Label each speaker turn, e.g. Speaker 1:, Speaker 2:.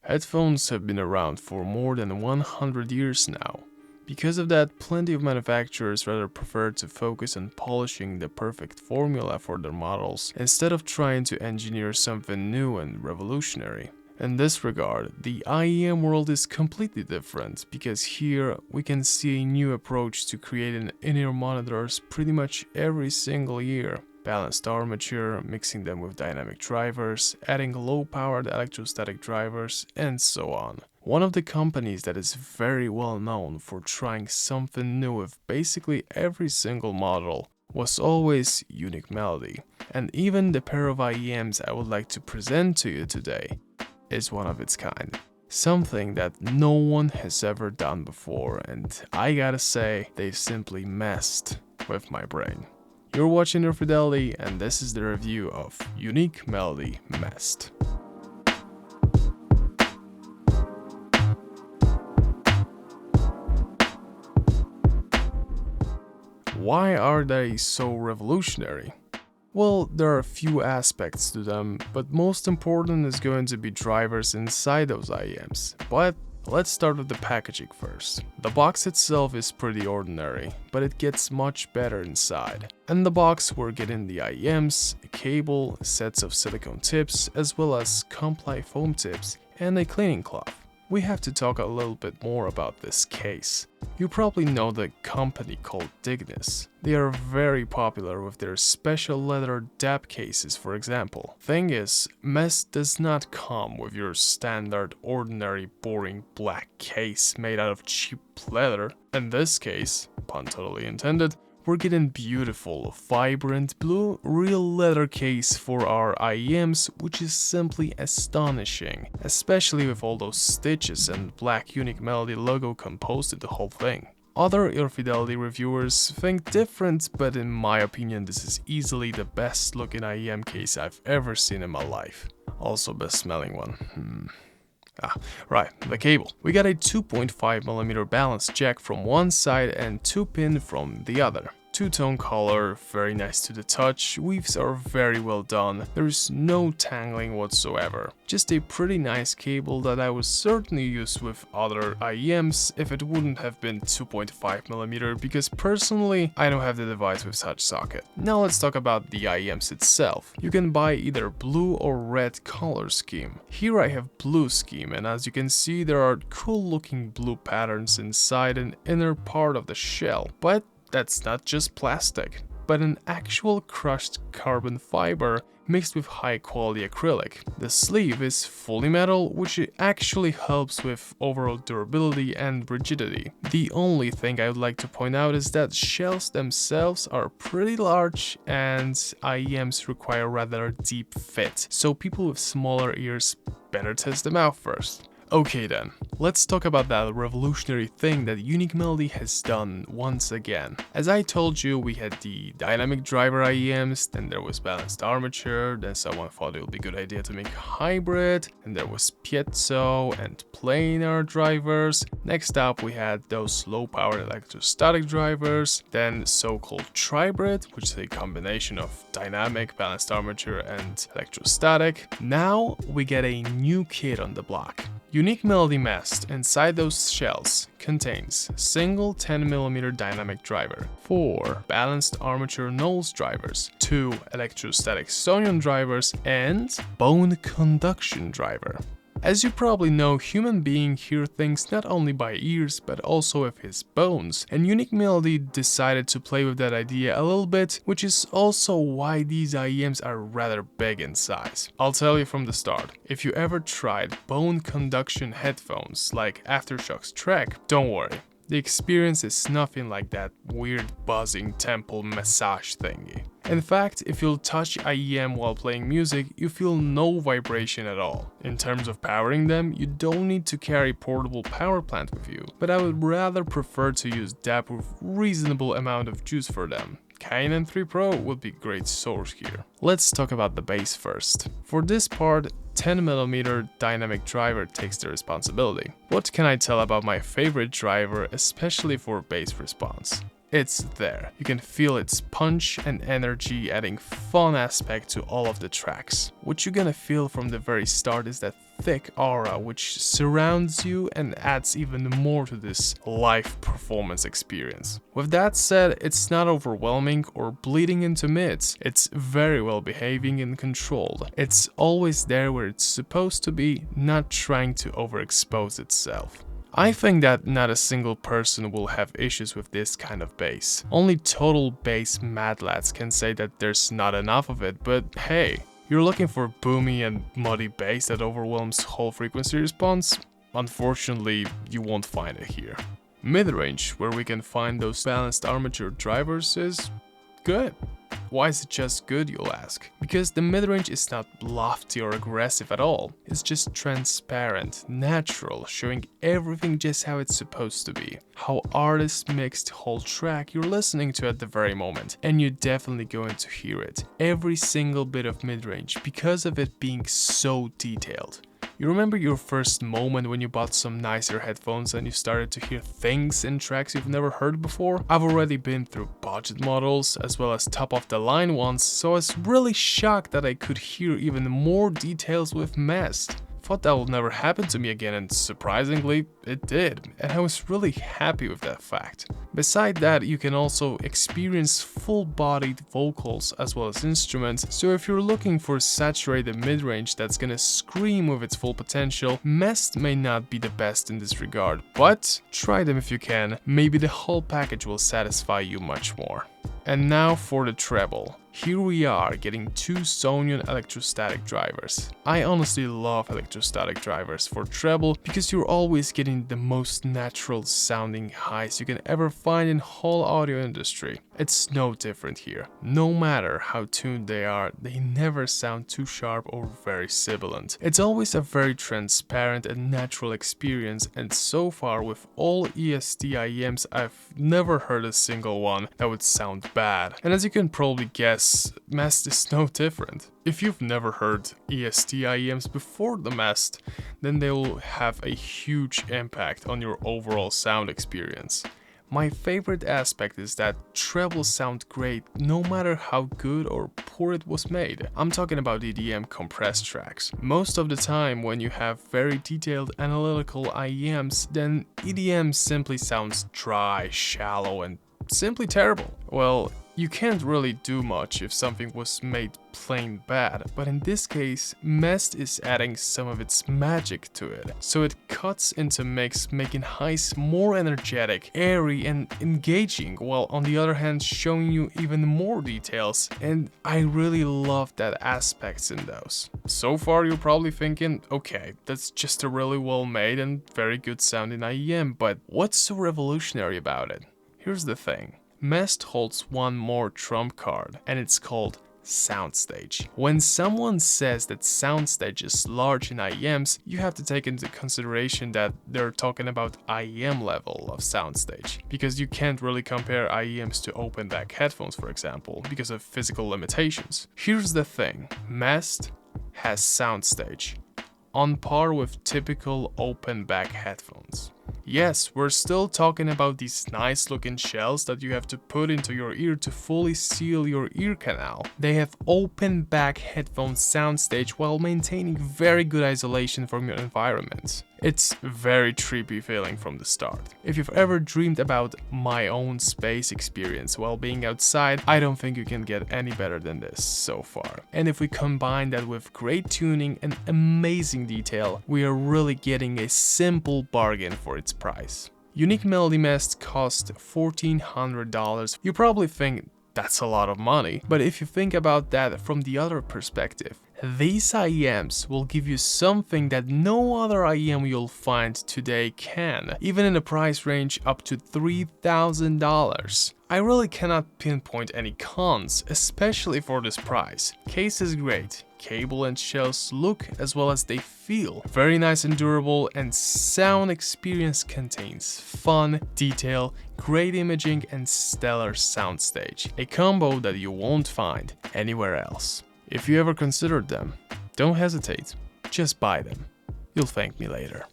Speaker 1: Headphones have been around for more than 100 years now. Because of that, plenty of manufacturers rather prefer to focus on polishing the perfect formula for their models instead of trying to engineer something new and revolutionary. In this regard, the IEM world is completely different because here we can see a new approach to creating in-ear monitors pretty much every single year. Balanced armature, mixing them with dynamic drivers, adding low-powered electrostatic drivers, and so on. One of the companies that is very well known for trying something new with basically every single model was always Unique Melody. And even the pair of IEMs I would like to present to you today is one of its kind. Something that no one has ever done before, and I gotta say, they've simply messed with my brain. You're watching Ear Fidelity, and this is the review of Unique Melody MEST. Why are they so revolutionary? Well, there are a few aspects to them, but most important is going to be drivers inside those IEMs. But let's start with the packaging first. The box itself is pretty ordinary, but it gets much better inside. In the box we're getting the IEMs, a cable, sets of silicone tips, as well as comply foam tips, and a cleaning cloth. We have to talk a little bit more about this case. You probably know the company called Dignis. They are very popular with their special leather DAP cases, for example. Thing is, MEST does not come with your standard ordinary boring black case made out of cheap leather. In this case, pun totally intended, we're getting beautiful, vibrant blue real leather case for our IEMs, which is simply astonishing, especially with all those stitches and black Unique Melody logo composed in the whole thing. Other Ear Fidelity reviewers think different, but in my opinion this is easily the best looking IEM case I've ever seen in my life. Also best smelling one. Right, the cable. We got a 2.5mm balanced jack from one side and 2-pin from the other. Two-tone color, very nice to the touch, weaves are very well done, there's no tangling whatsoever. Just a pretty nice cable that I would certainly use with other IEMs if it wouldn't have been 2.5mm, because personally I don't have the device with such socket. Now let's talk about the IEMs itself. You can buy either blue or red color scheme. Here I have blue scheme, and as you can see there are cool looking blue patterns inside an inner part of the shell, but that's not just plastic, but an actual crushed carbon fiber mixed with high quality acrylic. The sleeve is fully metal, which actually helps with overall durability and rigidity. The only thing I would like to point out is that shells themselves are pretty large and IEMs require rather deep fit, so people with smaller ears better test them out first. Okay then, let's talk about that revolutionary thing that Unique Melody has done once again. As I told you, we had the dynamic driver IEMs, then there was balanced armature, then someone thought it would be a good idea to make hybrid, and there was piezo and planar drivers. Next up we had those low-powered electrostatic drivers, then so-called tribrid, which is a combination of dynamic, balanced armature and electrostatic. Now we get a new kid on the block. Unique Melody MEST inside those shells contains single 10mm dynamic driver, 4 balanced armature Knowles drivers, 2 electrostatic sonion drivers, and bone conduction driver. As you probably know, human beings hear things not only by ears but also with his bones, and Unique Melody decided to play with that idea a little bit, which is also why these IEMs are rather big in size. I'll tell you from the start, if you ever tried bone conduction headphones like Aftershok's Trek, don't worry. The experience is nothing like that weird buzzing temple massage thingy. In fact, if you'll touch IEM while playing music, you feel no vibration at all. In terms of powering them, you don't need to carry portable power plant with you, but I would rather prefer to use DAP with reasonable amount of juice for them. Canon 3 Pro would be a great source here. Let's talk about the bass first. For this part, 10mm dynamic driver takes the responsibility. What can I tell about my favorite driver, especially for bass response? It's there. You can feel its punch and energy, adding fun aspect to all of the tracks. What you're gonna feel from the very start is that thick aura which surrounds you and adds even more to this live performance experience. With that said, it's not overwhelming or bleeding into mids. It's very well behaving and controlled. It's always there where it's supposed to be, not trying to overexpose itself. I think that not a single person will have issues with this kind of bass. Only total bass mad lads can say that there's not enough of it, but hey, you're looking for boomy and muddy bass that overwhelms whole frequency response? Unfortunately, you won't find it here. Mid-range, where we can find those balanced armature drivers, is good. Why is it just good, you'll ask? Because the mid-range is not lofty or aggressive at all. It's just transparent, natural, showing everything just how it's supposed to be. How artists mixed the whole track you're listening to at the very moment. And you're definitely going to hear it. Every single bit of mid-range, because of it being so detailed. You remember your first moment when you bought some nicer headphones and you started to hear things in tracks you've never heard before? I've already been through budget models as well as top of the line ones, so I was really shocked that I could hear even more details with MEST. Thought that would never happen to me again, and surprisingly, it did, and I was really happy with that fact. Beside that, you can also experience full-bodied vocals as well as instruments, so if you're looking for saturated mid-range that's gonna scream with its full potential, MEST may not be the best in this regard, but try them if you can, maybe the whole package will satisfy you much more. And now for the treble. Here we are getting two Sonion electrostatic drivers. I honestly love electrostatic drivers for treble because you're always getting the most natural sounding highs you can ever find in whole audio industry. It's no different here. No matter how tuned they are, they never sound too sharp or very sibilant. It's always a very transparent and natural experience, and so far with all EST IEMs I've never heard a single one that would sound bad. And as you can probably guess, MEST is no different. If you've never heard EST IEMs before the MEST, then they will have a huge impact on your overall sound experience. My favorite aspect is that trebles sound great no matter how good or poor it was made. I'm talking about EDM compressed tracks. Most of the time when you have very detailed analytical IEMs, then EDM simply sounds dry, shallow, and simply terrible. Well, you can't really do much if something was made plain bad, but in this case, MEST is adding some of its magic to it. So it cuts into mix, making highs more energetic, airy, and engaging, while on the other hand showing you even more details, and I really love that aspects in those. So far you're probably thinking, okay, that's just a really well made and very good sounding IEM, but what's so revolutionary about it? Here's the thing. MEST holds one more trump card, and it's called soundstage. When someone says that soundstage is large in IEMs, you have to take into consideration that they're talking about IEM level of soundstage, because you can't really compare IEMs to open back headphones, for example, because of physical limitations. Here's the thing, MEST has soundstage on par with typical open back headphones. Yes, we're still talking about these nice looking shells that you have to put into your ear to fully seal your ear canal. They have open back headphone soundstage while maintaining very good isolation from your environment. It's very trippy feeling from the start. If you've ever dreamed about my own space experience while being outside, I don't think you can get any better than this so far. And if we combine that with great tuning and amazing detail, we are really getting a simple bargain for its price. Unique Melody MEST cost $1,400. You probably think that's a lot of money, but if you think about that from the other perspective, these IEMs will give you something that no other IEM you'll find today can, even in a price range up to $3,000. I really cannot pinpoint any cons, especially for this price. Case is great, cable and shells look as well as they feel very nice and durable, and sound experience contains fun, detail, great imaging, and stellar soundstage, a combo that you won't find anywhere else. If you ever considered them, don't hesitate, just buy them. You'll thank me later.